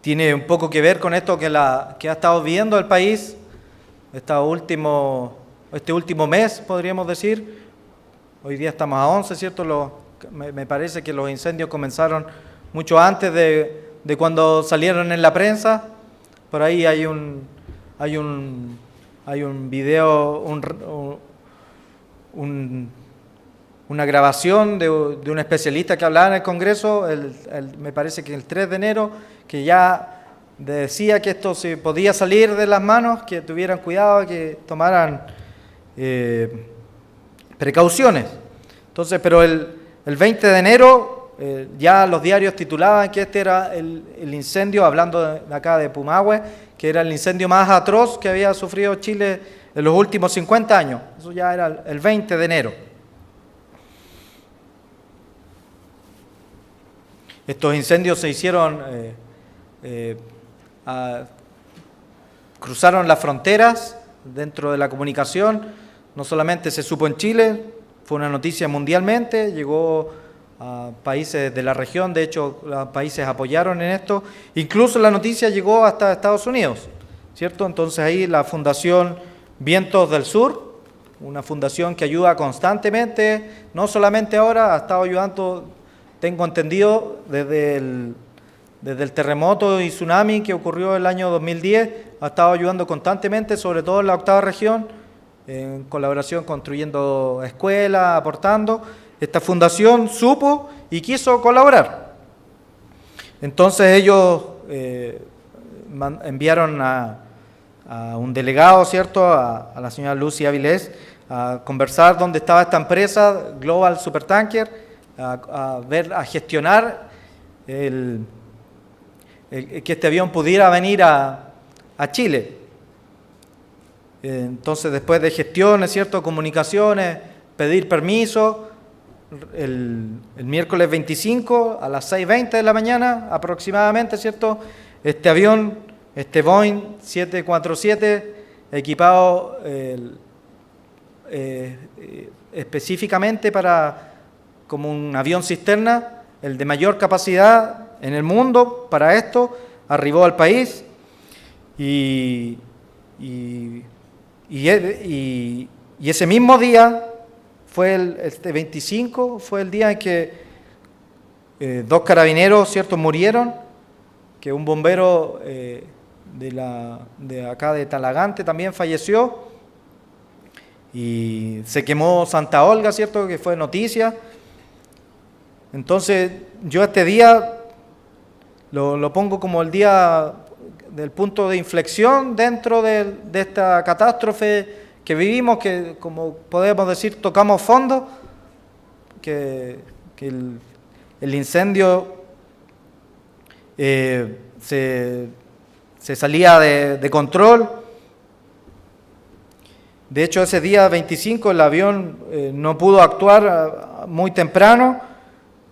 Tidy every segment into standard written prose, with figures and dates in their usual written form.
tiene un poco que ver con esto que ha estado viviendo el país este último mes, podríamos decir. Hoy día estamos a 11, ¿cierto? Me parece que los incendios comenzaron mucho antes de cuando salieron en la prensa. Por ahí hay un video, una grabación de un especialista que hablaba en el Congreso, me parece que el 3 de enero, que ya decía que esto se podía salir de las manos, que tuvieran cuidado, que tomaran precauciones. Entonces, pero el 20 de enero ya los diarios titulaban que este era el incendio, hablando de acá de Pumahue, que era el incendio más atroz que había sufrido Chile en los últimos 50 años. Eso ya era el 20 de enero. Estos incendios se hicieron, cruzaron las fronteras dentro de la comunicación. No solamente se supo en Chile, fue una noticia mundialmente, llegó a países de la región, de hecho los países apoyaron en esto, incluso la noticia llegó hasta Estados Unidos, ¿cierto? Entonces ahí la Fundación Vientos del Sur, una fundación que ayuda constantemente, no solamente ahora, ha estado ayudando, tengo entendido, desde el terremoto y tsunami que ocurrió el año 2010, ha estado ayudando constantemente, sobre todo en la 8ª región, en colaboración, construyendo escuelas, aportando. Esta fundación supo y quiso colaborar. Entonces ellos enviaron a un delegado, ¿cierto?, a la señora Lucy Avilés, a conversar dónde estaba esta empresa, Global Supertanker, a gestionar que este avión pudiera venir a Chile. Entonces, después de gestiones, ¿cierto?, comunicaciones, pedir permiso, el miércoles 25 a las 6:20 de la mañana aproximadamente, ¿cierto?, este avión, este Boeing 747, equipado específicamente como un avión cisterna, el de mayor capacidad en el mundo para esto, arribó al país y ese mismo día, este 25, fue el día en que 2 carabineros, ¿cierto?, murieron, que un bombero de acá de Talagante también falleció, y se quemó Santa Olga, ¿cierto?, que fue noticia. Entonces, yo este día lo pongo como el día del punto de inflexión dentro de esta catástrofe que vivimos, que, como podemos decir, tocamos fondo, que el incendio se salía de control. De hecho, ese día 25 el avión no pudo actuar muy temprano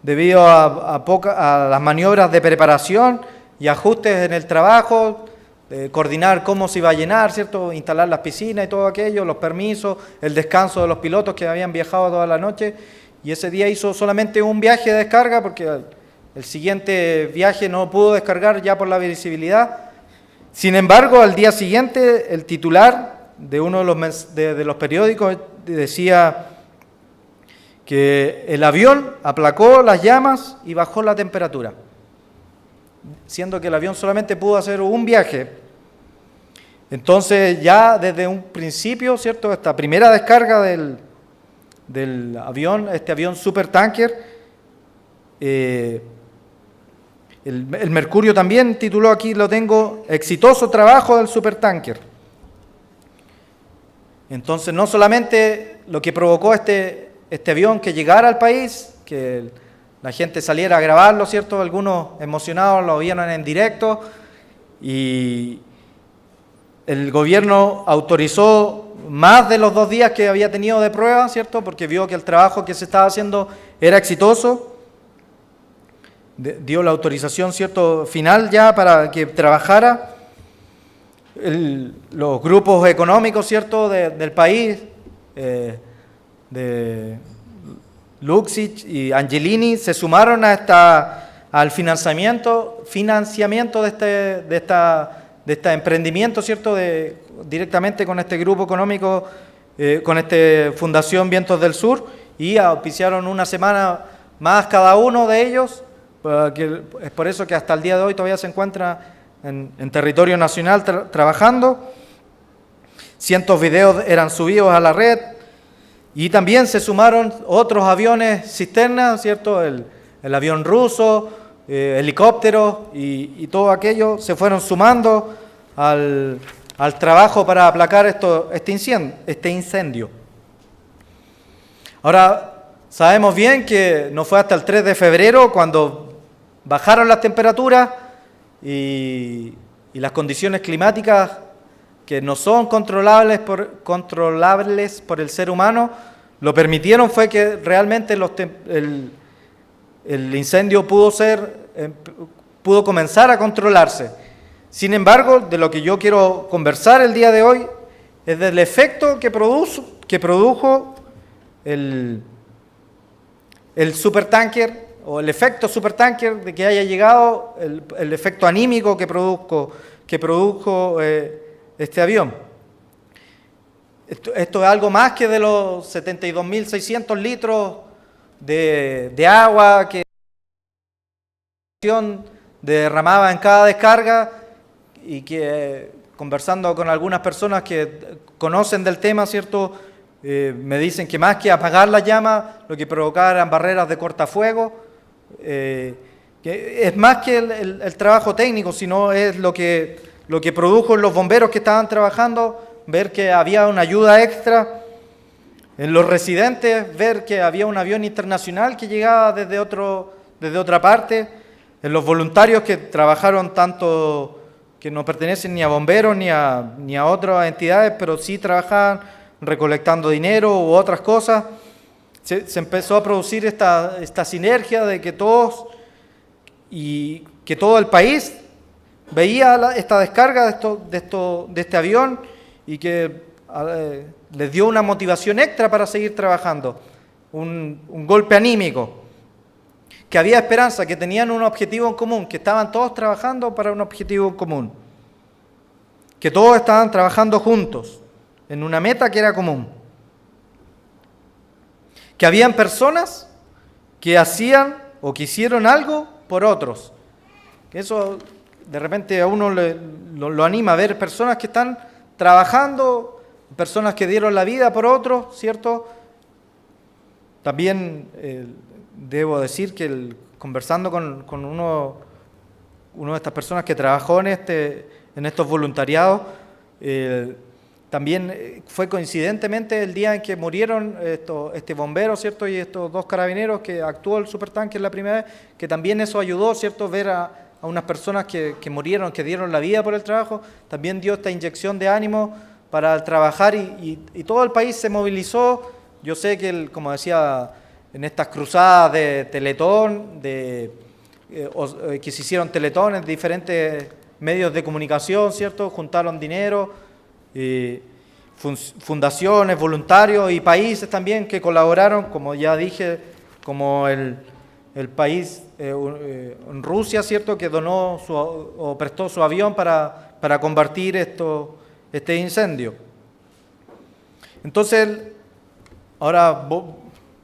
debido a las maniobras de preparación y ajustes en el trabajo, coordinar cómo se iba a llenar, ¿cierto?, instalar las piscinas y todo aquello, los permisos, el descanso de los pilotos que habían viajado toda la noche, y ese día hizo solamente un viaje de descarga porque el siguiente viaje no pudo descargar ya por la visibilidad. Sin embargo, al día siguiente el titular de uno de los periódicos decía que el avión aplacó las llamas y bajó la temperatura, siendo que el avión solamente pudo hacer un viaje. Entonces, ya desde un principio, ¿cierto?, esta primera descarga del avión, este avión supertanker, el Mercurio también tituló, aquí lo tengo, exitoso trabajo del supertanker. Entonces, no solamente lo que provocó este avión que llegara al país, que la gente saliera a grabarlo, ¿cierto?, algunos emocionados lo vieron en directo, y el gobierno autorizó más de los 2 días que había tenido de prueba, ¿cierto?, porque vio que el trabajo que se estaba haciendo era exitoso. Dio la autorización, ¿cierto?, final ya para que trabajara. Los grupos económicos, ¿cierto?, del país, de Luxich y Angelini, se sumaron a al financiamiento de este emprendimiento, ¿cierto? Directamente con este grupo económico, con esta Fundación Vientos del Sur, y auspiciaron una semana más cada uno de ellos, es por eso que hasta el día de hoy todavía se encuentra en territorio nacional trabajando. Cientos de videos eran subidos a la red, y también se sumaron otros aviones cisternas, ¿cierto? El avión ruso, helicópteros y todo aquello se fueron sumando al trabajo para aplacar este incendio. Ahora, sabemos bien que no fue hasta el 3 de febrero cuando bajaron las temperaturas y las condiciones climáticas que no son controlables por el ser humano, lo permitieron, fue que realmente el incendio pudo comenzar a controlarse. Sin embargo, de lo que yo quiero conversar el día de hoy es del efecto que produjo el supertanker, o el efecto supertanker de que haya llegado, el efecto anímico que produjo este avión. Esto es algo más que de los 72.600 litros de agua que derramaba en cada descarga, y que conversando con algunas personas que conocen del tema, ¿cierto? Me dicen que más que apagar la llama, lo que provocaba eran barreras de cortafuego. Que es más que el trabajo técnico, sino es lo que produjo en los bomberos que estaban trabajando, ver que había una ayuda extra. En los residentes, ver que había un avión internacional que llegaba desde otra parte. En los voluntarios que trabajaron tanto, que no pertenecen ni a bomberos ni a otras entidades, pero sí trabajaban recolectando dinero u otras cosas. Se empezó a producir esta sinergia de que todo el país veía esta descarga de este avión, y que les dio una motivación extra para seguir trabajando, un golpe anímico, que había esperanza, que tenían un objetivo en común, que estaban todos trabajando para un objetivo en común, que todos estaban trabajando juntos en una meta que era común, que habían personas que hacían o que hicieron algo por otros. Eso de repente a uno lo anima a ver personas que están trabajando, personas que dieron la vida por otros, ¿cierto? También debo decir que conversando con uno de estas personas que trabajó en estos voluntariados, también fue coincidentemente el día en que murieron este bombero, ¿cierto? Y estos dos carabineros que actuó el supertanker la primera vez, que también eso ayudó, ¿cierto? Ver a unas personas que murieron, que dieron la vida por el trabajo, también dio esta inyección de ánimo para trabajar, y todo el país se movilizó. Yo sé que, como decía, en estas cruzadas de Teletón, que se hicieron teletones, diferentes medios de comunicación, ¿cierto? Juntaron dinero, fundaciones, voluntarios y países también que colaboraron, como ya dije, como el país en Rusia, ¿cierto? Que donó o prestó su avión para combatir este incendio. Entonces, ahora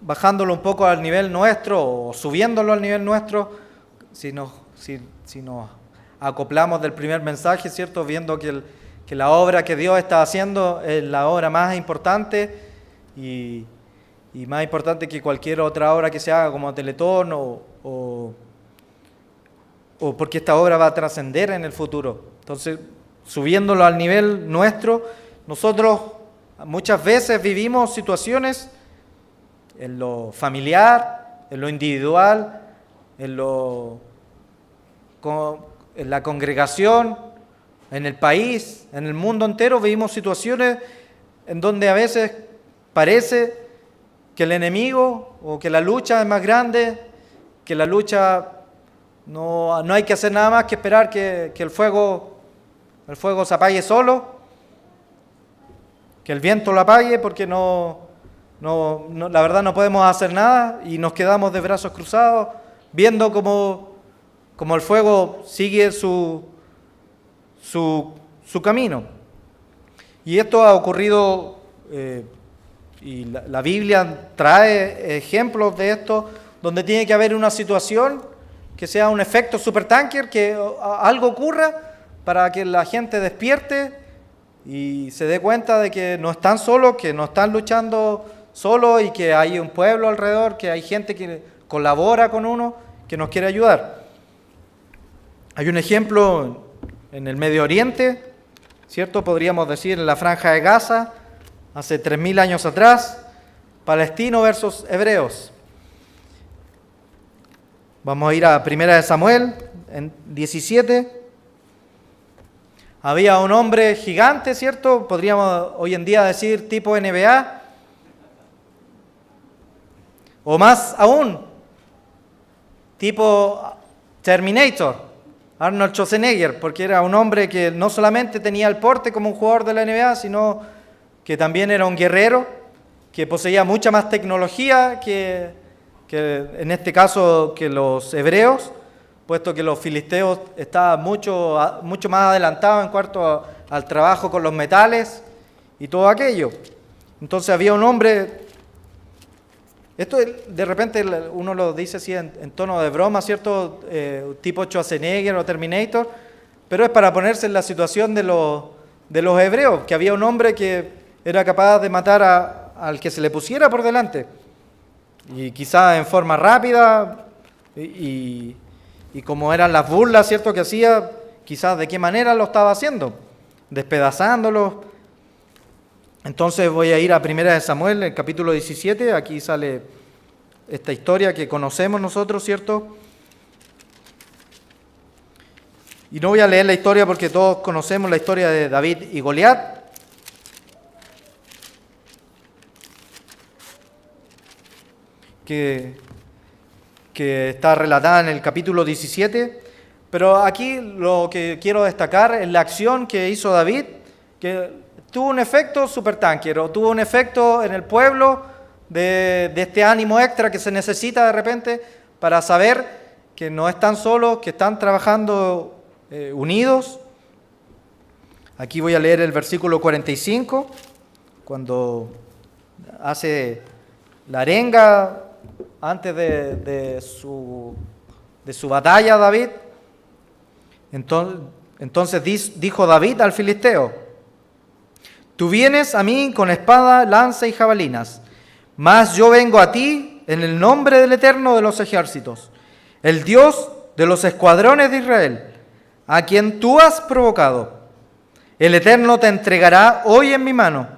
bajándolo un poco al nivel nuestro, o subiéndolo al nivel nuestro, si nos acoplamos del primer mensaje, ¿cierto? Viendo que la obra que Dios está haciendo es la obra más importante, y más importante que cualquier otra obra que se haga como Teletón, o porque esta obra va a trascender en el futuro. Entonces, subiéndolo al nivel nuestro, nosotros muchas veces vivimos situaciones en lo familiar, en lo individual, en la congregación, en el país, en el mundo entero, vivimos situaciones en donde a veces parece que el enemigo o que la lucha es más grande, que la lucha no hay que hacer nada más que esperar que el fuego se apague solo, que el viento lo apague, porque la verdad no podemos hacer nada, y nos quedamos de brazos cruzados viendo cómo como el fuego sigue su camino. Y esto ha ocurrido, y la Biblia trae ejemplos de esto, donde tiene que haber una situación que sea un efecto supertanker, que algo ocurra para que la gente despierte y se dé cuenta de que no están solos, que no están luchando solos y que hay un pueblo alrededor, que hay gente que colabora con uno, que nos quiere ayudar. Hay un ejemplo en el Medio Oriente, ¿cierto? Podríamos decir en la Franja de Gaza, hace 3000 años atrás, palestinos versus hebreos. Vamos a ir a 1 Samuel, en 17. Había un hombre gigante, ¿cierto? Podríamos hoy en día decir tipo NBA. O más aún, tipo Terminator, Arnold Schwarzenegger, porque era un hombre que no solamente tenía el porte como un jugador de la NBA, sino que también era un guerrero, que poseía mucha más tecnología que en este caso que los hebreos, puesto que los filisteos estaban mucho más adelantados en cuanto al trabajo con los metales y todo aquello. Entonces había un hombre, esto de repente uno lo dice así en tono de broma, ¿cierto? Tipo Schwarzenegger o Terminator, pero es para ponerse en la situación de los hebreos, que había un hombre que era capaz de matar al que se le pusiera por delante. Y quizás en forma rápida, y como eran las burlas, ¿cierto?, que hacía, quizás de qué manera lo estaba haciendo, despedazándolo. Entonces voy a ir a 1 Samuel, el capítulo 17, aquí sale esta historia que conocemos nosotros, ¿cierto? Y no voy a leer la historia porque todos conocemos la historia de David y Goliat. Que está relatada en el capítulo 17, pero aquí lo que quiero destacar es la acción que hizo David, que tuvo un efecto supertanker, o tuvo un efecto en el pueblo de este ánimo extra que se necesita de repente para saber que no están solos, que están trabajando unidos. Aquí voy a leer el versículo 45, cuando hace la arenga antes de su batalla David. Entonces dijo David al filisteo: tú vienes a mí con espada, lanza y jabalinas, mas yo vengo a ti en el nombre del Eterno de los ejércitos, el Dios de los escuadrones de Israel, a quien tú has provocado. El Eterno te entregará hoy en mi mano,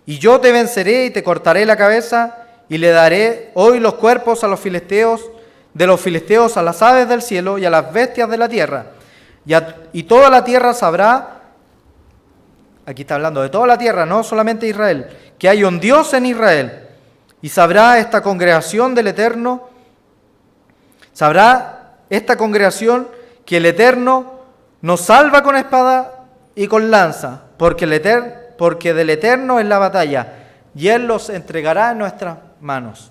y yo te venceré y te cortaré la cabeza, y le daré hoy los cuerpos a los filisteos, de los filisteos a las aves del cielo y a las bestias de la tierra. Y toda la tierra sabrá, aquí está hablando de toda la tierra, no solamente Israel, que hay un Dios en Israel. Y sabrá esta congregación del Eterno, sabrá esta congregación que el Eterno nos salva con espada y con lanza, porque del Eterno es la batalla, y Él los entregará en nuestras manos.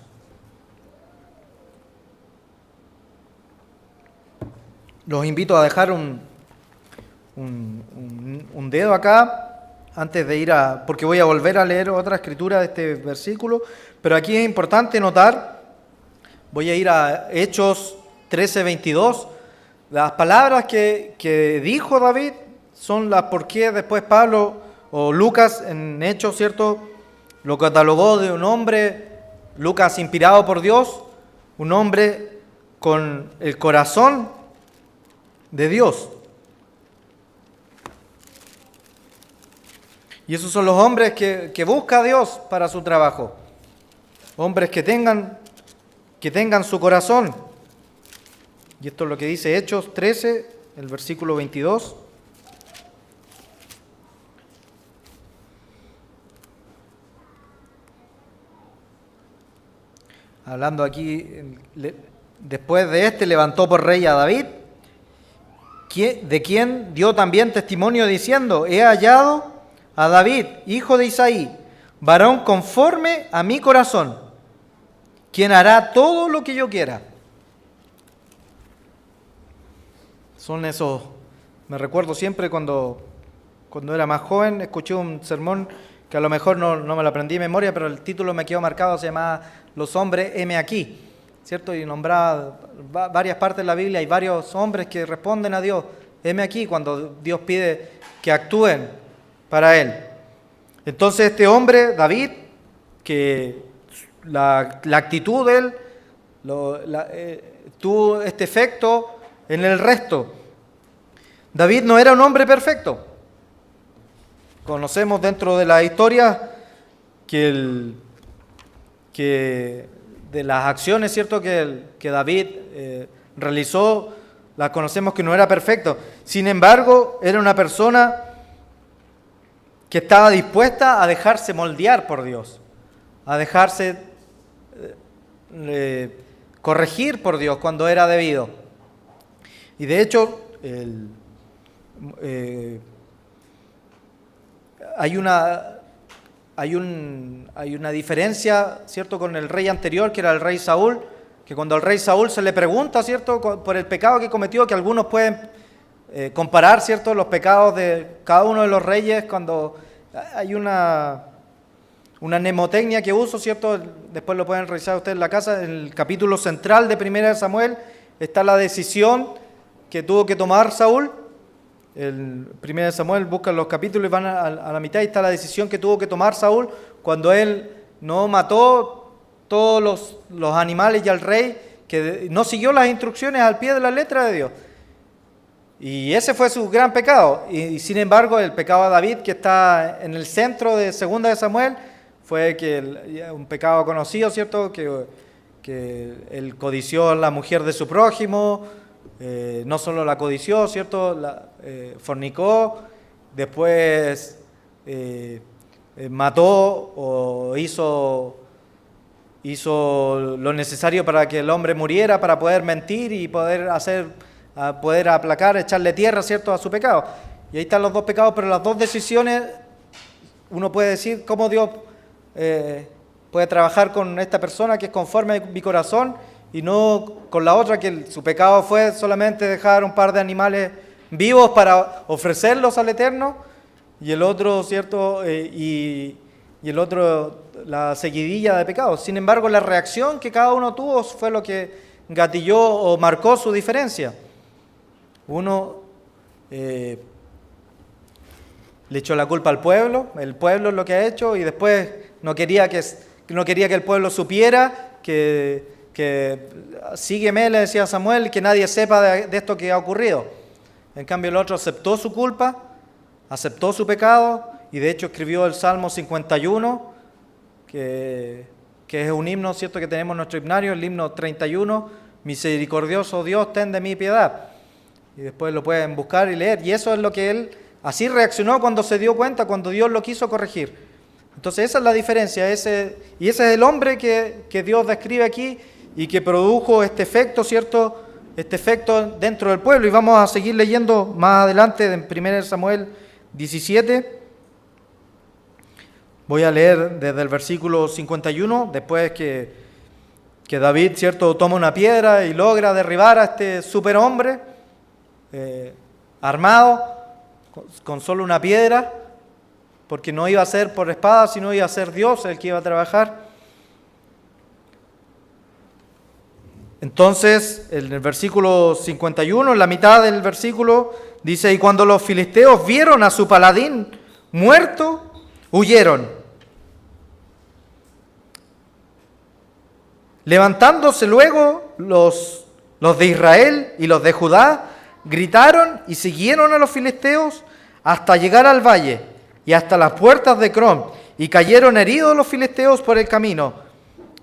Los invito a dejar un dedo acá antes de ir porque voy a volver a leer otra escritura de este versículo, pero aquí es importante notar, voy a ir a Hechos 13:22, las palabras que dijo David son las por qué después Pablo o Lucas en Hechos, ¿cierto?, lo catalogó de un hombre, Lucas inspirado por Dios, un hombre con el corazón de Dios. Y esos son los hombres que busca Dios para su trabajo. Hombres que tengan su corazón. Y esto es lo que dice Hechos 13, el versículo 22. Hablando aquí, después de levantó por rey a David, de quien dio también testimonio diciendo: he hallado a David, hijo de Isaí, varón conforme a mi corazón, quien hará todo lo que yo quiera. Son esos, me recuerdo siempre cuando era más joven, escuché un sermón que a lo mejor no me lo aprendí de memoria, pero el título me quedó marcado, se llamaba Los hombres, heme aquí, ¿cierto? Y nombraba varias partes de la Biblia, hay varios hombres que responden a Dios, heme aquí, cuando Dios pide que actúen para Él. Entonces este hombre, David, que la actitud de él tuvo este efecto en el resto. David no era un hombre perfecto. Conocemos dentro de la historia que de las acciones, ¿cierto?, que David realizó, las conocemos que no era perfecto. Sin embargo, era una persona que estaba dispuesta a dejarse moldear por Dios, a dejarse corregir por Dios cuando era debido. Y de hecho, hay una diferencia, ¿cierto?, con el rey anterior, que era el rey Saúl, que cuando al rey Saúl se le pregunta, ¿cierto?, por el pecado que cometió, que algunos pueden comparar, ¿cierto?, los pecados de cada uno de los reyes, cuando hay una mnemotecnia que uso, ¿cierto?, después lo pueden revisar ustedes en la casa, en el capítulo central de 1 Samuel está la decisión que tuvo que tomar Saúl. El 1 Samuel, buscan los capítulos y van a la mitad, y está la decisión que tuvo que tomar Saúl cuando él no mató todos los animales y al rey, que no siguió las instrucciones al pie de la letra de Dios. Y ese fue su gran pecado. Y sin embargo, el pecado de David, que está en el centro de 2 Samuel, fue que un pecado conocido, ¿cierto?, que él codició a la mujer de su prójimo. No solo la codició, ¿cierto?, fornicó, después mató o hizo lo necesario para que el hombre muriera, para poder mentir y poder aplacar, echarle tierra, ¿cierto?, a su pecado. Y ahí están los dos pecados, pero las dos decisiones, uno puede decir cómo Dios puede trabajar con esta persona que es conforme a mi corazón, y no con la otra, que su pecado fue solamente dejar un par de animales vivos para ofrecerlos al Eterno, y el otro, ¿cierto?, y el otro, la seguidilla de pecados. Sin embargo, la reacción que cada uno tuvo fue lo que gatilló o marcó su diferencia. Uno le echó la culpa al pueblo, el pueblo es lo que ha hecho, y después no quería que el pueblo supiera que sígueme, le decía Samuel, que nadie sepa de esto que ha ocurrido. En cambio el otro aceptó su culpa, aceptó su pecado, y de hecho escribió el Salmo 51, que es un himno, ¿cierto?, que tenemos en nuestro himnario, el himno 31, misericordioso Dios, ten de mí piedad. Y después lo pueden buscar y leer, y eso es lo que él así reaccionó cuando se dio cuenta, cuando Dios lo quiso corregir. Entonces esa es la diferencia, y ese es el hombre que Dios describe aquí, y que produjo este efecto, ¿cierto?, este efecto dentro del pueblo. Y vamos a seguir leyendo más adelante en 1 Samuel 17. Voy a leer desde el versículo 51, después que David, ¿cierto?, toma una piedra y logra derribar a este superhombre armado con solo una piedra, porque no iba a ser por espada, sino iba a ser Dios el que iba a trabajar. Entonces, en el versículo 51, en la mitad del versículo, dice: y cuando los filisteos vieron a su paladín muerto, huyeron. Levantándose luego los de Israel y los de Judá, gritaron y siguieron a los filisteos hasta llegar al valle y hasta las puertas de Crom, y cayeron heridos los filisteos por el camino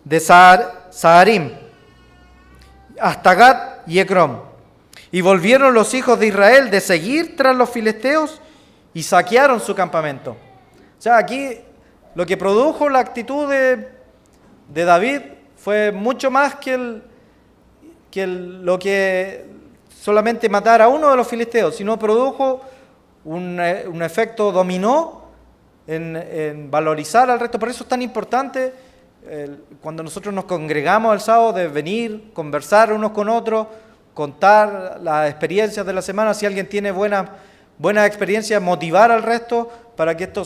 de Saharim hasta Gat y Ecrón. Y volvieron los hijos de Israel de seguir tras los filisteos y saquearon su campamento. O sea, aquí lo que produjo la actitud de David fue mucho más que lo que solamente matar a uno de los filisteos, sino produjo un efecto dominó en valorizar al resto. Por eso es tan importante cuando nosotros nos congregamos el sábado, de venir, conversar unos con otros, contar las experiencias de la semana, si alguien tiene buenas experiencias, motivar al resto para que esto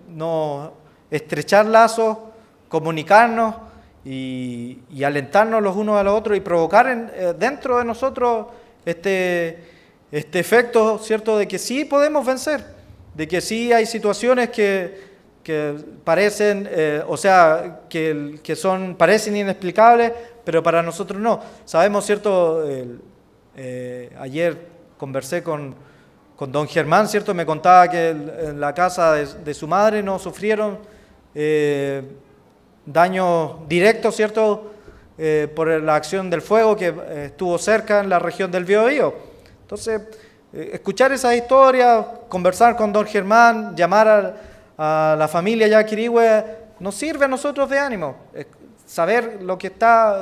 no estrechar lazos, comunicarnos y alentarnos los unos a los otros y provocar dentro de nosotros este efecto, ¿cierto?, de que sí podemos vencer, de que sí hay situaciones que parecen, parecen inexplicables, pero para nosotros no. Sabemos, ¿cierto? Ayer conversé con don Germán, ¿cierto? Me contaba que en la casa de su madre no sufrieron daños directos, ¿cierto? Por la acción del fuego que estuvo cerca en la región del Biobío. Entonces, escuchar esas historias, conversar con don Germán, llamar a la familia ya Quirihue, nos sirve a nosotros de ánimo. Saber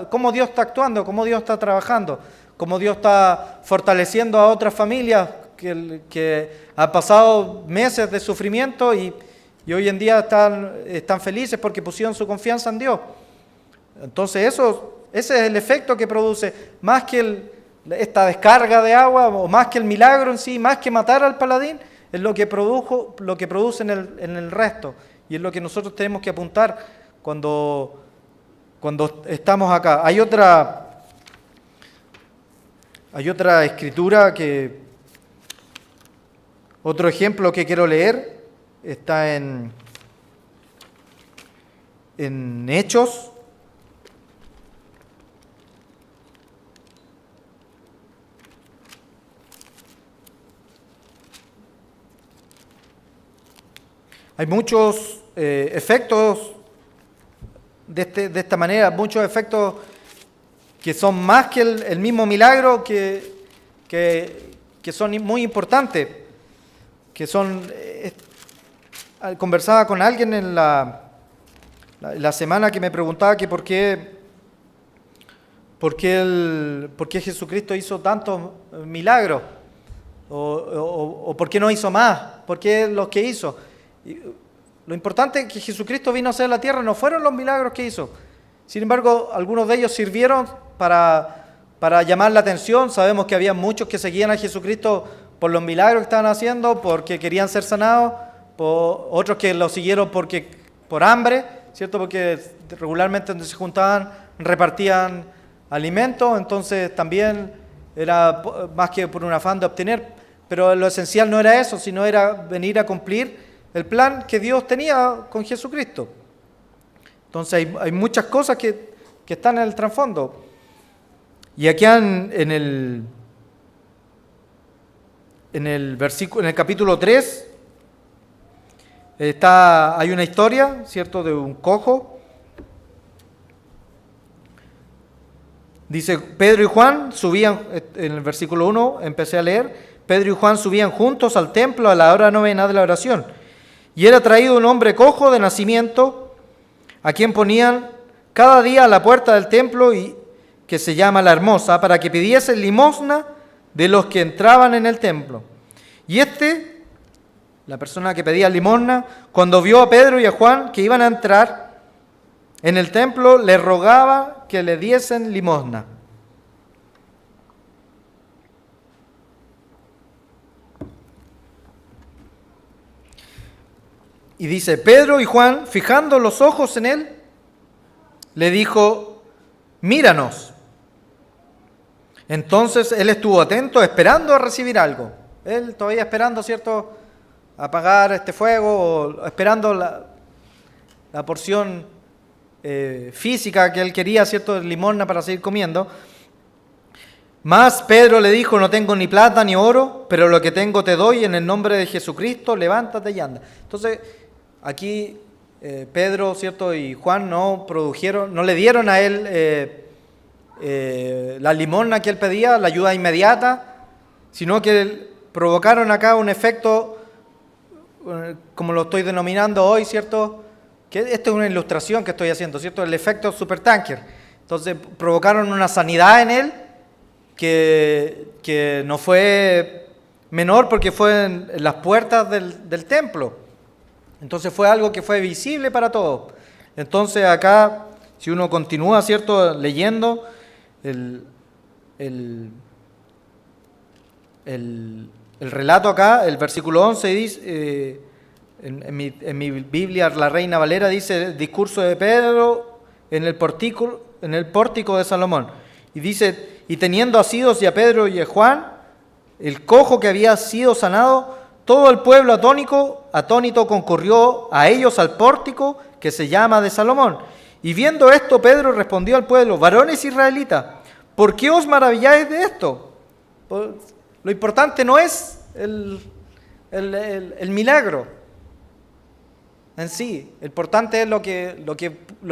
cómo Dios está actuando, cómo Dios está trabajando, cómo Dios está fortaleciendo a otras familias que han pasado meses de sufrimiento y hoy en día están felices porque pusieron su confianza en Dios. Entonces ese es el efecto que produce, más que esta descarga de agua, o más que el milagro en sí, más que matar al paladín, es lo que produce en el resto. Y es lo que nosotros tenemos que apuntar cuando estamos acá. Hay otra escritura otro ejemplo que quiero leer, está en Hechos. Hay muchos efectos de esta manera, muchos efectos que son más que el mismo milagro, que son muy importantes, que son... Conversaba con alguien en la semana que me preguntaba que por qué Jesucristo hizo tantos milagros, o por qué no hizo más, por qué los que hizo. Y lo importante es que Jesucristo vino a hacer la tierra, no fueron los milagros que hizo. Sin embargo, algunos de ellos sirvieron para llamar la atención. Sabemos que había muchos que seguían a Jesucristo por los milagros que estaban haciendo, porque querían ser sanados, otros que lo siguieron por hambre, ¿cierto? Porque regularmente donde se juntaban repartían alimentos, entonces también era más que por un afán de obtener, pero lo esencial no era eso, sino era venir a cumplir el plan que Dios tenía con Jesucristo. Entonces hay muchas cosas que están en el trasfondo. Y aquí en el capítulo 3 hay una historia, ¿cierto?, de un cojo. Dice, Pedro y Juan subían, en el versículo 1 empecé a leer, Pedro y Juan subían juntos al templo a la hora novena de la oración. Y era traído un hombre cojo de nacimiento, a quien ponían cada día a la puerta del templo, y que se llama La Hermosa, para que pidiese limosna de los que entraban en el templo. Y la persona que pedía limosna, cuando vio a Pedro y a Juan que iban a entrar en el templo, le rogaba que le diesen limosna. Y dice, Pedro y Juan, fijando los ojos en él, le dijo, míranos. Entonces él estuvo atento, esperando a recibir algo. Él todavía esperando, ¿cierto?, apagar este fuego, o esperando la porción física que él quería, ¿cierto?, de limosna para seguir comiendo. Mas Pedro le dijo, no tengo ni plata ni oro, pero lo que tengo te doy, en el nombre de Jesucristo, levántate y anda. Entonces, aquí Pedro, ¿cierto?, y Juan no le dieron a él la limosna que él pedía, la ayuda inmediata, sino que provocaron acá un efecto, como lo estoy denominando hoy, ¿cierto?, que esto es una ilustración que estoy haciendo, ¿cierto?, el efecto supertanker. Entonces provocaron una sanidad en él que no fue menor, porque fue en las puertas del templo. Entonces fue algo que fue visible para todos. Entonces acá, si uno continúa, ¿cierto?, leyendo, el relato acá, el versículo 11 dice, en mi Biblia, la Reina Valera, dice el discurso de Pedro en el pórtico de Salomón. Y dice, y teniendo asidos y a Pedro y a Juan, el cojo que había sido sanado, todo el pueblo atónito concurrió a ellos al pórtico que se llama de Salomón. Y viendo esto, Pedro respondió al pueblo: varones israelitas, ¿por qué os maravilláis de esto? Lo importante no es el milagro en sí, lo importante es lo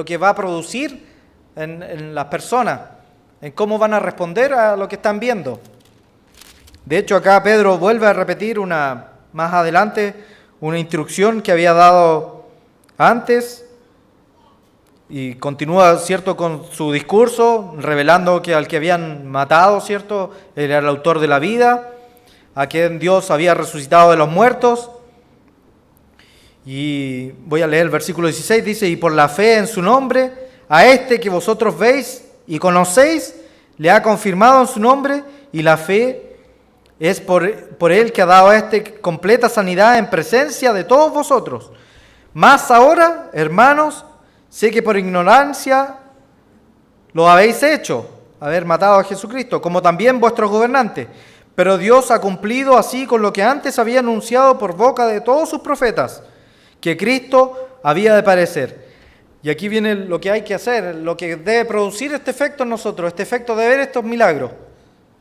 que va a producir en las personas, en cómo van a responder a lo que están viendo. De hecho, acá Pedro vuelve a repetir más adelante una instrucción que había dado antes y continúa, ¿cierto?, con su discurso, revelando que al que habían matado, ¿cierto?, era el autor de la vida, a quien Dios había resucitado de los muertos. Y voy a leer el versículo 16, dice: y por la fe en su nombre, a este que vosotros veis y conocéis, le ha confirmado en su nombre, y la fe es por él que ha dado a este completa sanidad en presencia de todos vosotros. Mas ahora, hermanos, sé que por ignorancia lo habéis hecho, haber matado a Jesucristo, como también vuestros gobernantes. Pero Dios ha cumplido así con lo que antes había anunciado por boca de todos sus profetas, que Cristo había de padecer. Y aquí viene lo que hay que hacer, lo que debe producir este efecto en nosotros, este efecto de ver estos milagros,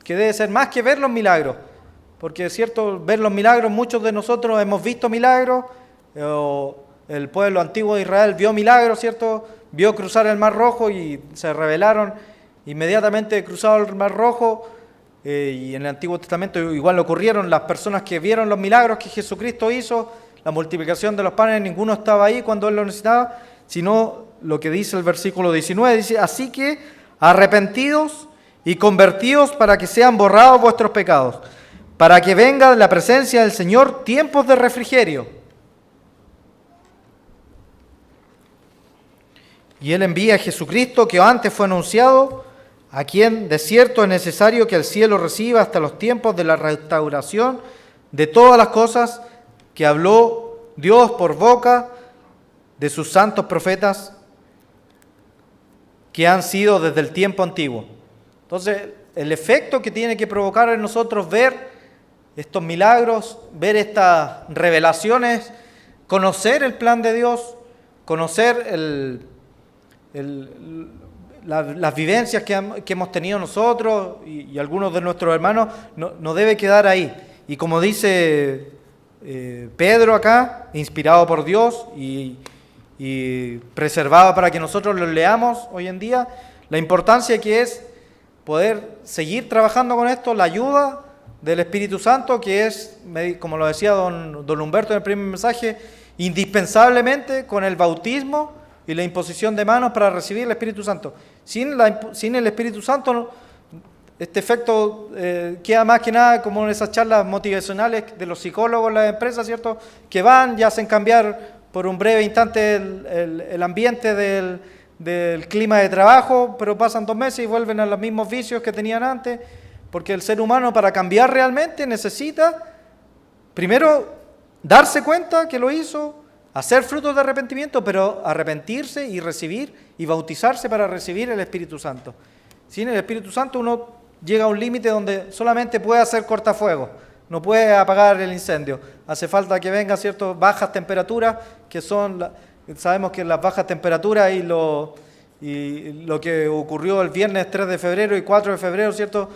que debe ser más que ver los milagros, porque es cierto, ver los milagros, muchos de nosotros hemos visto milagros, el pueblo antiguo de Israel vio milagros, ¿cierto? Vio cruzar el Mar Rojo y se rebelaron inmediatamente cruzado el Mar Rojo, y en el Antiguo Testamento igual ocurrieron las personas que vieron los milagros que Jesucristo hizo, la multiplicación de los panes, ninguno estaba ahí cuando Él lo necesitaba, sino lo que dice el versículo 19, dice: así que arrepentidos y convertidos para que sean borrados vuestros pecados, para que venga de la presencia del Señor tiempos de refrigerio. Y Él envía a Jesucristo, que antes fue anunciado, a quien de cierto es necesario que el cielo reciba hasta los tiempos de la restauración de todas las cosas que habló Dios por boca de sus santos profetas que han sido desde el tiempo antiguo. Entonces, el efecto que tiene que provocar en nosotros ver estos milagros, ver estas revelaciones, conocer el plan de Dios, conocer las vivencias que hemos tenido nosotros y algunos de nuestros hermanos, no debe quedar ahí. Y como dice Pedro acá, inspirado por Dios y preservado para que nosotros lo leamos hoy en día, la importancia que es poder seguir trabajando con esto, la ayuda del Espíritu Santo, que es, como lo decía don Humberto en el primer mensaje, indispensablemente con el bautismo y la imposición de manos para recibir el Espíritu Santo. Sin el Espíritu Santo, este efecto queda más que nada como en esas charlas motivacionales de los psicólogos en las empresas, ¿cierto?, que van y hacen cambiar por un breve instante el ambiente del clima de trabajo, pero pasan 2 meses y vuelven a los mismos vicios que tenían antes, porque el ser humano, para cambiar realmente, necesita primero darse cuenta que lo hizo, hacer frutos de arrepentimiento, pero arrepentirse y recibir y bautizarse para recibir el Espíritu Santo. Sin el Espíritu Santo uno llega a un límite donde solamente puede hacer cortafuegos, no puede apagar el incendio. Hace falta que vengan ciertas bajas temperaturas, que son, sabemos que las bajas temperaturas y lo que ocurrió el viernes 3 de febrero y 4 de febrero, ¿cierto?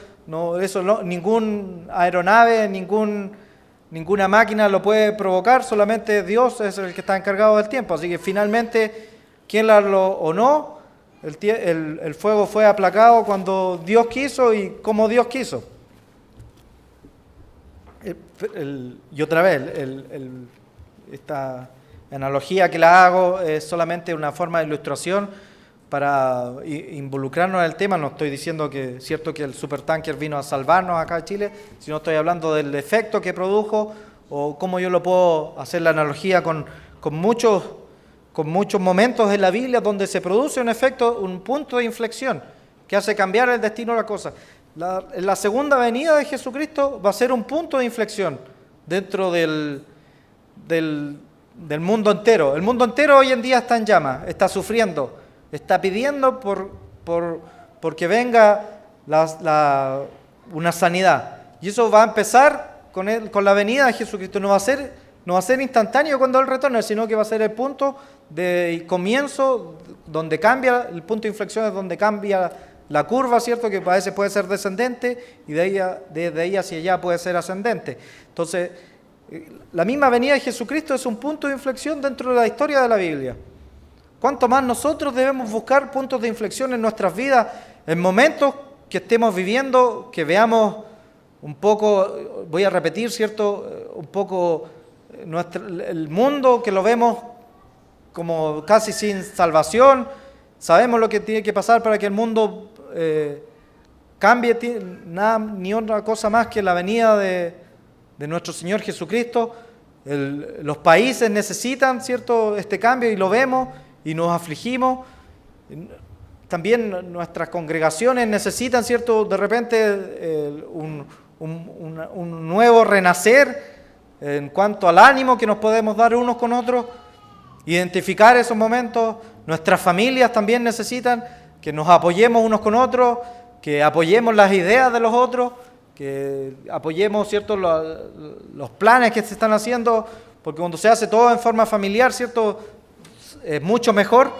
Ningún aeronave, ninguna máquina lo puede provocar, solamente Dios es el que está encargado del tiempo. Así que finalmente, quiéranlo o no, el fuego fue aplacado cuando Dios quiso y como Dios quiso. Y otra vez, esta analogía que la hago es solamente una forma de ilustración para involucrarnos en el tema. No estoy diciendo que es cierto que el supertanker vino a salvarnos acá en Chile, sino estoy hablando del efecto que produjo o cómo yo lo puedo hacer la analogía con muchos momentos en la Biblia donde se produce un efecto, un punto de inflexión que hace cambiar el destino de la cosa. la segunda venida de Jesucristo va a ser un punto de inflexión dentro del mundo entero. El mundo entero hoy en día está en llamas, está sufriendo, está pidiendo porque venga una sanidad. Y eso va a empezar con la venida de Jesucristo. No va a ser instantáneo cuando Él retorne, sino que va a ser el punto de comienzo donde cambia, el punto de inflexión es donde cambia la curva, ¿cierto? Que a veces puede ser descendente y desde ahí hacia allá puede ser ascendente. Entonces, la misma venida de Jesucristo es un punto de inflexión dentro de la historia de la Biblia. ¿Cuánto más nosotros debemos buscar puntos de inflexión en nuestras vidas, en momentos que estemos viviendo, que veamos un poco, voy a repetir, ¿cierto? Un poco el mundo, que lo vemos como casi sin salvación. Sabemos lo que tiene que pasar para que el mundo cambie, nada ni otra cosa más que la venida de nuestro Señor Jesucristo. Los países necesitan, ¿cierto?, este cambio y lo vemos y nos afligimos. También nuestras congregaciones necesitan, ¿cierto?, de repente un nuevo renacer en cuanto al ánimo que nos podemos dar unos con otros, identificar esos momentos. Nuestras familias también necesitan que nos apoyemos unos con otros, que apoyemos las ideas de los otros, que apoyemos, ¿cierto?, los planes que se están haciendo, porque cuando se hace todo en forma familiar, ¿cierto?, es mucho mejor.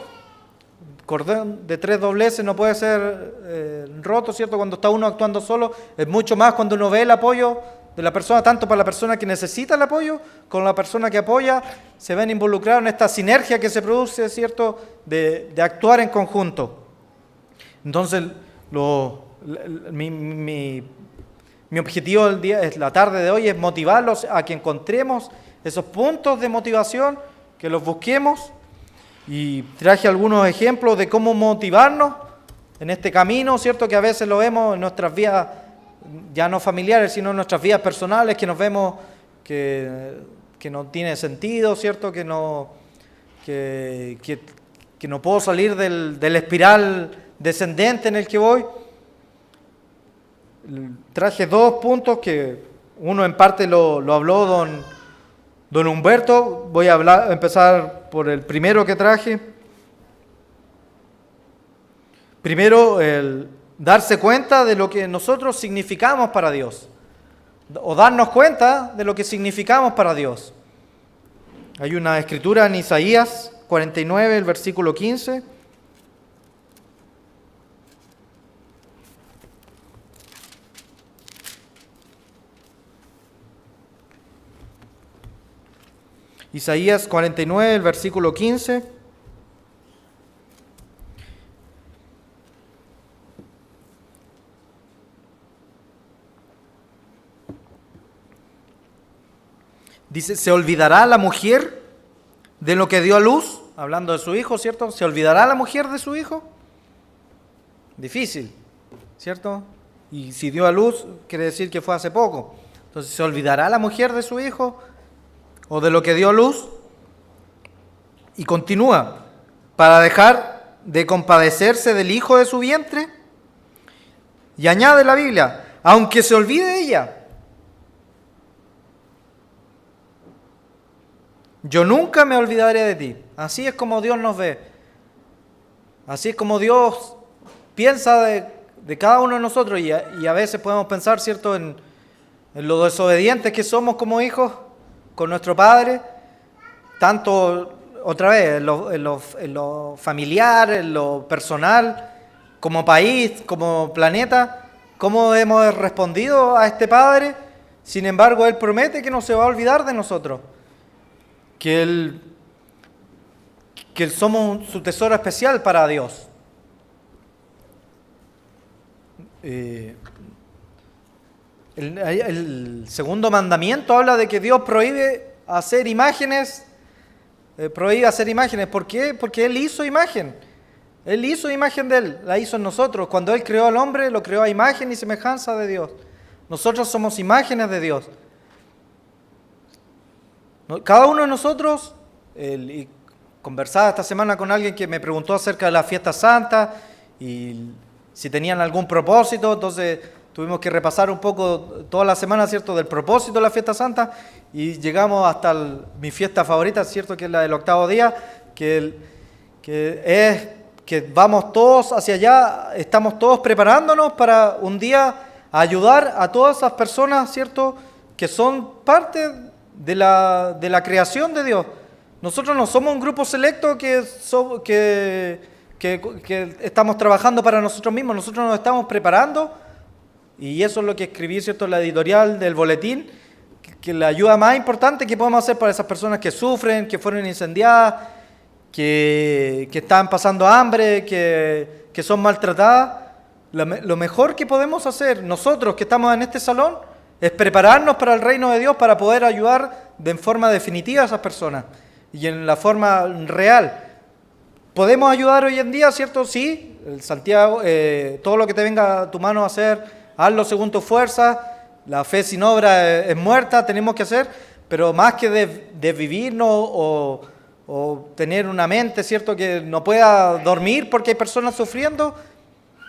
Cordón de 3 dobleces no puede ser roto, ¿cierto? Cuando está uno actuando solo, es mucho más cuando uno ve el apoyo de la persona, tanto para la persona que necesita el apoyo, como la persona que apoya, se ven involucrados en esta sinergia que se produce, ¿cierto?, de actuar en conjunto. Entonces, mi objetivo del día, la tarde de hoy, es motivarlos a que encontremos esos puntos de motivación, que los busquemos, y traje algunos ejemplos de cómo motivarnos en este camino, ¿cierto?, que a veces lo vemos en nuestras vidas, ya no familiares, sino en nuestras vidas personales, que nos vemos que no tiene sentido, ¿cierto?, que no puedo salir del espiral descendente en el que voy. Traje 2 puntos que uno en parte lo habló don Humberto. Voy a empezar por el primero que traje. Primero, el darse cuenta de lo que nosotros significamos para Dios, o darnos cuenta de lo que significamos para Dios. Hay una escritura en Isaías 49, el versículo 15. Isaías 49, el versículo 15. Dice, ¿se olvidará la mujer de lo que dio a luz? Hablando de su hijo, ¿cierto? ¿Se olvidará la mujer de su hijo? Difícil, ¿cierto? Y si dio a luz, quiere decir que fue hace poco. Entonces, ¿se olvidará la mujer de su hijo o de lo que dio a luz? Y continúa, para dejar de compadecerse del hijo de su vientre. Y añade la Biblia, aunque se olvide ella, yo nunca me olvidaré de ti. Así es como Dios nos ve. Así es como Dios piensa de cada uno de nosotros. Y a veces podemos pensar, ¿cierto?, en lo desobedientes que somos como hijos con nuestro Padre. Tanto, otra vez, en lo familiar, en lo personal, como país, como planeta. ¿Cómo hemos respondido a este Padre? Sin embargo, Él promete que no se va a olvidar de nosotros. Que Él somos su tesoro especial para Dios. El segundo mandamiento habla de que Dios prohíbe hacer imágenes. ¿Por qué? Porque Él hizo imagen. Él hizo imagen de Él, la hizo en nosotros. Cuando Él creó al hombre, lo creó a imagen y semejanza de Dios. Nosotros somos imágenes de Dios. Cada uno de nosotros, y conversaba esta semana con alguien que me preguntó acerca de la fiesta santa y si tenían algún propósito. Entonces tuvimos que repasar un poco toda la semana, ¿cierto?, del propósito de la fiesta santa, y llegamos hasta mi fiesta favorita, ¿cierto?, que es la del octavo día, que es que vamos todos hacia allá, estamos todos preparándonos para un día ayudar a todas esas personas, ¿cierto?, que son parte de la creación de Dios. Nosotros no somos un grupo selecto que estamos trabajando para nosotros mismos, nosotros nos estamos preparando, y eso es lo que escribí, ¿cierto?, en la editorial del boletín, que la ayuda más importante que podemos hacer para esas personas que sufren, que fueron incendiadas, que están pasando hambre, que son maltratadas. Lo mejor que podemos hacer nosotros que estamos en este salón es prepararnos para el reino de Dios, para poder ayudar de forma definitiva a esas personas y en la forma real. ¿Podemos ayudar hoy en día, cierto? Sí, Santiago, todo lo que te venga a tu mano a hacer, hazlo según tu fuerza. La fe sin obra es muerta, tenemos que hacer, pero más que desvivirnos o tener una mente, cierto, que no pueda dormir porque hay personas sufriendo,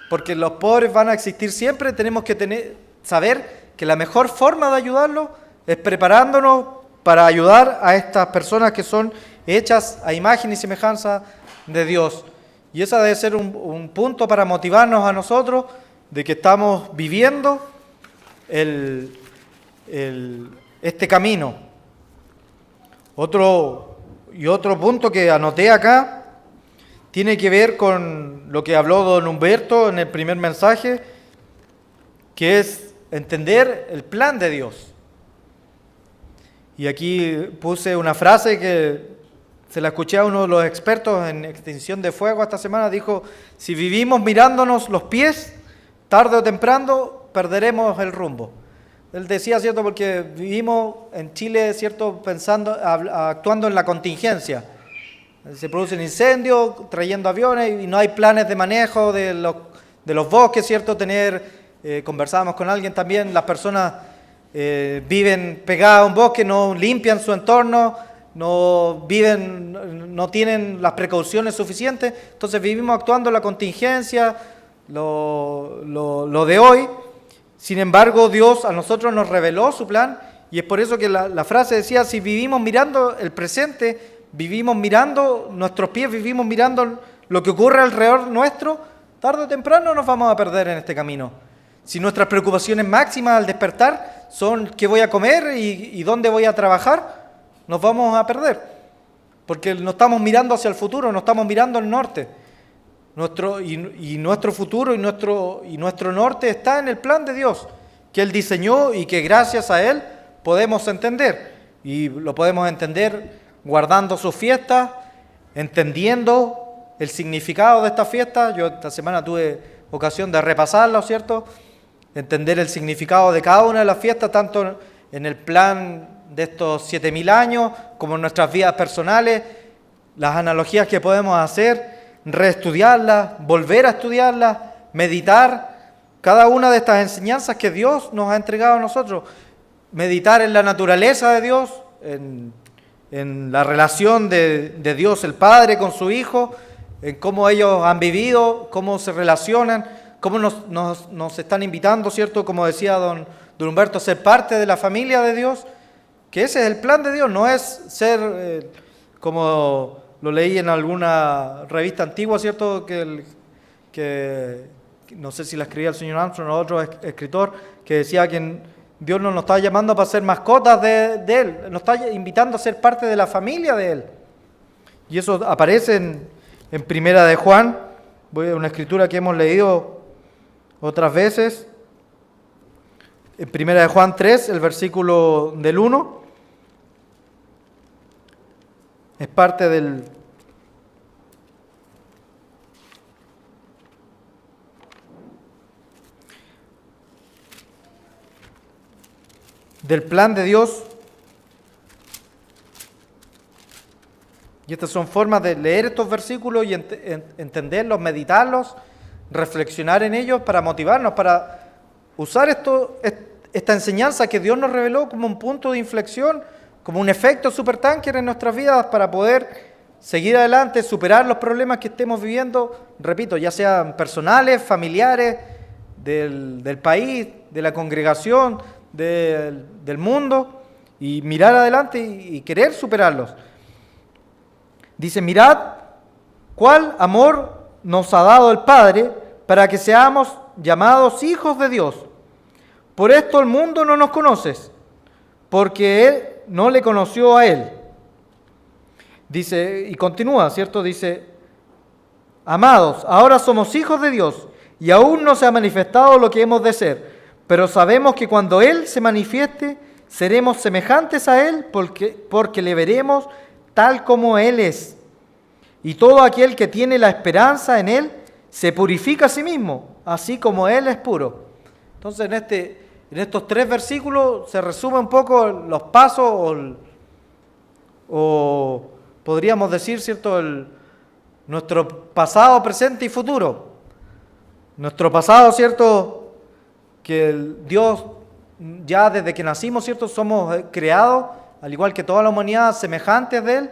porque los pobres van a existir siempre, tenemos que saber que la mejor forma de ayudarlos es preparándonos para ayudar a estas personas que son hechas a imagen y semejanza de Dios. Y esa debe ser un punto para motivarnos a nosotros de que estamos viviendo este camino. Otro punto que anoté acá tiene que ver con lo que habló don Humberto en el primer mensaje, que es entender el plan de Dios. Y aquí puse una frase que se la escuché a uno de los expertos en extinción de fuego esta semana, dijo: si vivimos mirándonos los pies, tarde o temprano perderemos el rumbo. Él decía, ¿cierto?, porque vivimos en Chile, ¿cierto?, actuando en la contingencia. Se producen incendios, trayendo aviones y no hay planes de manejo de los bosques, ¿cierto? Conversábamos con alguien también, las personas viven pegadas a un bosque, no limpian su entorno, no tienen las precauciones suficientes, entonces vivimos actuando en la contingencia, lo de hoy. Sin embargo, Dios a nosotros nos reveló su plan, y es por eso que la frase decía: si vivimos mirando el presente, vivimos mirando nuestros pies, vivimos mirando lo que ocurre alrededor nuestro, tarde o temprano nos vamos a perder en este camino. Si nuestras preocupaciones máximas al despertar son qué voy a comer y dónde voy a trabajar, nos vamos a perder, porque no estamos mirando hacia el futuro, no estamos mirando al norte. Nuestro futuro y nuestro norte está en el plan de Dios, que Él diseñó y que gracias a Él podemos entender. Y lo podemos entender guardando sus fiestas, entendiendo el significado de estas fiestas. Yo esta semana tuve ocasión de repasarlo, ¿cierto? Entender el significado de cada una de las fiestas, tanto en el plan de estos 7.000 años como en nuestras vidas personales, las analogías que podemos hacer, reestudiarlas, volver a estudiarlas, meditar cada una de estas enseñanzas que Dios nos ha entregado a nosotros, meditar en la naturaleza de Dios, en la relación de Dios el Padre con su Hijo, en cómo ellos han vivido, cómo se relacionan, cómo nos están invitando, ¿cierto? Como decía don Humberto, ser parte de la familia de Dios, que ese es el plan de Dios, no es ser como lo leí en alguna revista antigua, ¿cierto? Que no sé si la escribía el señor Armstrong o otro escritor, que decía que Dios no nos está llamando para ser mascotas de Él, nos está invitando a ser parte de la familia de Él. Y eso aparece en Primera de Juan, una escritura que hemos leído otras veces, en Primera de Juan 3, el versículo del 1, es parte del plan de Dios. Y estas son formas de leer estos versículos y entenderlos, meditarlos, reflexionar en ellos para motivarnos, para usar esta enseñanza que Dios nos reveló como un punto de inflexión, como un efecto supertanker en nuestras vidas para poder seguir adelante, superar los problemas que estemos viviendo, repito, ya sean personales, familiares, del país, de la congregación, del mundo, y mirar adelante y querer superarlos. Dice, mirad cuál amor nos ha dado el Padre para que seamos llamados hijos de Dios. Por esto el mundo no nos conoce, porque Él no le conoció a Él. Dice, y continúa, ¿cierto? Dice, amados, ahora somos hijos de Dios, y aún no se ha manifestado lo que hemos de ser, pero sabemos que cuando Él se manifieste, seremos semejantes a Él, porque le veremos tal como Él es. Y todo aquel que tiene la esperanza en Él, se purifica a sí mismo, así como Él es puro. Entonces, en estos 3 versículos se resume un poco los pasos, o podríamos decir, ¿cierto?, nuestro pasado, presente y futuro. Nuestro pasado, ¿cierto?, que Dios, ya desde que nacimos, ¿cierto?, somos creados, al igual que toda la humanidad, semejantes de Él.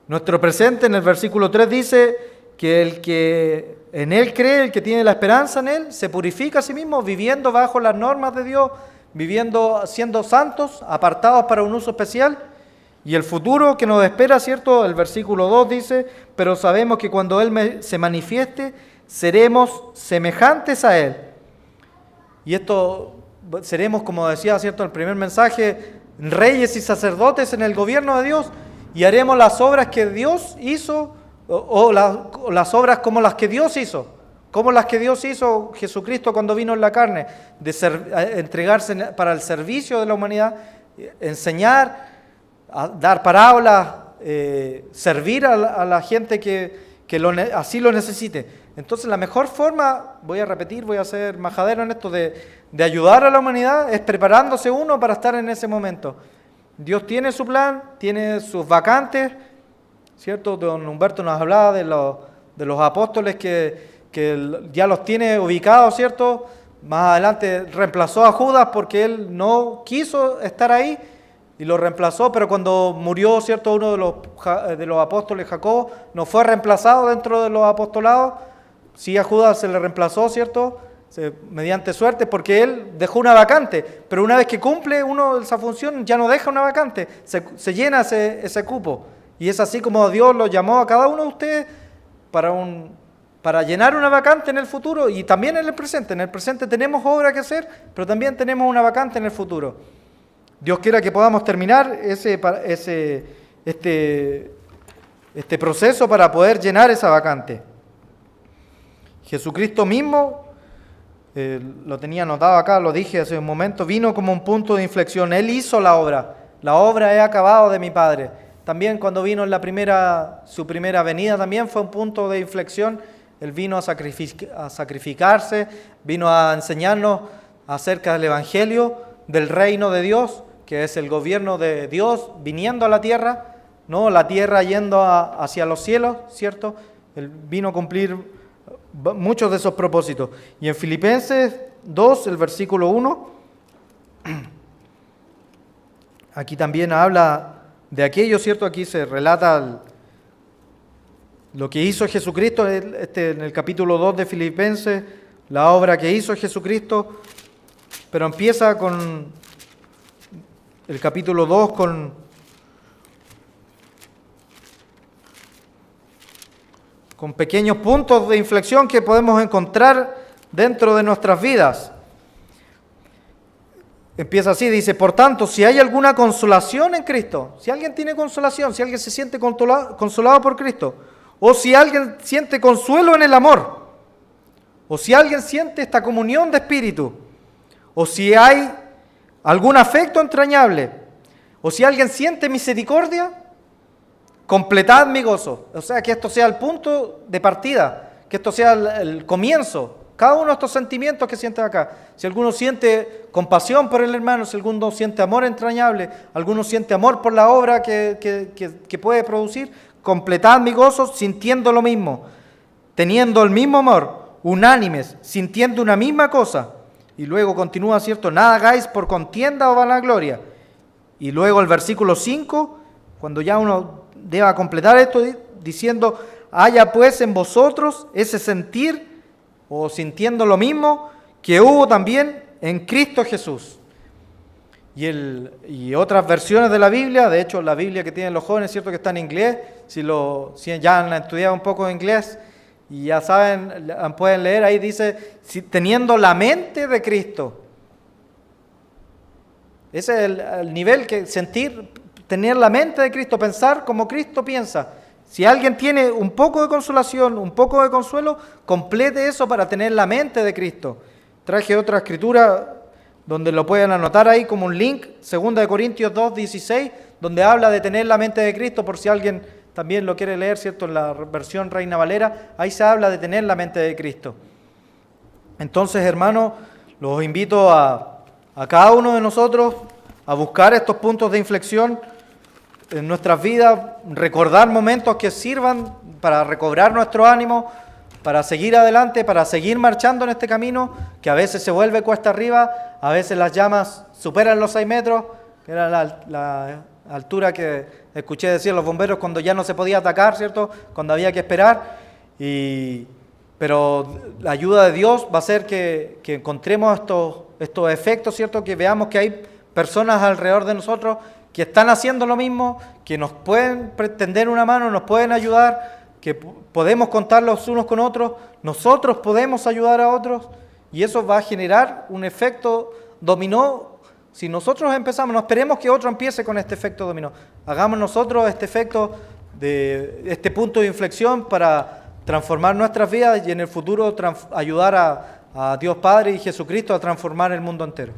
Nuestro presente, en el versículo 3 dice que el que en Él cree, el que tiene la esperanza en Él, se purifica a sí mismo, viviendo bajo las normas de Dios, viviendo, siendo santos, apartados para un uso especial. Y el futuro que nos espera, ¿cierto? El versículo 2 dice, pero sabemos que cuando Él se manifieste, seremos semejantes a Él. Y esto seremos, como decía, ¿cierto?, el primer mensaje, reyes y sacerdotes en el gobierno de Dios, y haremos las obras que Dios hizo, o las obras como las que Dios hizo, como las que Dios hizo Jesucristo cuando vino en la carne, de entregarse para el servicio de la humanidad, enseñar, dar parábolas, servir a la gente que así lo necesite. Entonces la mejor forma, voy a repetir, voy a ser majadero en esto, de ayudar a la humanidad es preparándose uno para estar en ese momento. Dios tiene su plan, tiene sus vacantes, ¿cierto? Don Humberto nos hablaba de los apóstoles que ya los tiene ubicados, ¿cierto? Más adelante reemplazó a Judas porque él no quiso estar ahí y lo reemplazó, pero cuando murió, ¿cierto?, uno de los apóstoles, Jacobo, no fue reemplazado dentro de los apostolados. Sí, a Judas se le reemplazó, ¿cierto?, mediante suerte, porque él dejó una vacante, pero una vez que cumple uno esa función, ya no deja una vacante, se llena ese cupo. Y es así como Dios lo llamó a cada uno de ustedes para llenar una vacante en el futuro y también en el presente. En el presente tenemos obra que hacer, pero también tenemos una vacante en el futuro. Dios quiera que podamos terminar este proceso para poder llenar esa vacante. Jesucristo mismo, lo tenía anotado acá, lo dije hace un momento, vino como un punto de inflexión. Él hizo la obra he acabado de mi Padre. También cuando vino en su primera venida también fue un punto de inflexión. Él vino a sacrificarse, vino a enseñarnos acerca del Evangelio, del reino de Dios, que es el gobierno de Dios viniendo a la tierra, no la tierra yendo hacia los cielos, ¿cierto? Él vino a cumplir muchos de esos propósitos. Y en Filipenses 2, el versículo 1, aquí también habla de aquello, ¿cierto? Aquí se relata lo que hizo Jesucristo en el capítulo 2 de Filipenses, la obra que hizo Jesucristo, pero empieza con el capítulo 2 con pequeños puntos de inflexión que podemos encontrar dentro de nuestras vidas. Empieza así, dice, por tanto, si hay alguna consolación en Cristo, si alguien tiene consolación, si alguien se siente consolado por Cristo, o si alguien siente consuelo en el amor, o si alguien siente esta comunión de espíritu, o si hay algún afecto entrañable, o si alguien siente misericordia, completad mi gozo. O sea, que esto sea el punto de partida, que esto sea el comienzo. Cada uno de estos sentimientos que sienten acá. Si alguno siente compasión por el hermano, si alguno siente amor entrañable, alguno siente amor por la obra que puede producir, completad mi gozo sintiendo lo mismo, teniendo el mismo amor, unánimes, sintiendo una misma cosa. Y luego continúa, ¿cierto? Nada hagáis por contienda o vanagloria. Y luego el versículo 5, cuando ya uno deba completar esto, diciendo, haya pues en vosotros ese sentir, o sintiendo lo mismo, que hubo también en Cristo Jesús. Y otras versiones de la Biblia, de hecho la Biblia que tienen los jóvenes, cierto que está en inglés, si ya han estudiado un poco de inglés y ya saben, pueden leer, ahí dice, teniendo la mente de Cristo. Ese es el nivel que tener la mente de Cristo, pensar como Cristo piensa. Si alguien tiene un poco de consolación, un poco de consuelo, complete eso para tener la mente de Cristo. Traje otra escritura donde lo pueden anotar ahí como un link, 2 Corintios 2:16, donde habla de tener la mente de Cristo, por si alguien también lo quiere leer, ¿cierto? En la versión Reina Valera, ahí se habla de tener la mente de Cristo. Entonces, hermanos, los invito a cada uno de nosotros a buscar estos puntos de inflexión en nuestras vidas, recordar momentos que sirvan para recobrar nuestro ánimo, para seguir adelante, para seguir marchando en este camino, que a veces se vuelve cuesta arriba, a veces las llamas superan los 6 metros, que era la altura que escuché decir los bomberos cuando ya no se podía atacar, ¿cierto? Cuando había que esperar, pero la ayuda de Dios va a hacer que encontremos estos efectos, ¿cierto? Que veamos que hay personas alrededor de nosotros que están haciendo lo mismo, que nos pueden tender una mano, nos pueden ayudar, que podemos contar los unos con otros, nosotros podemos ayudar a otros, y eso va a generar un efecto dominó. Si nosotros empezamos, no esperemos que otro empiece con este efecto dominó, hagamos nosotros este efecto, de este punto de inflexión para transformar nuestras vidas y en el futuro ayudar a Dios Padre y Jesucristo a transformar el mundo entero.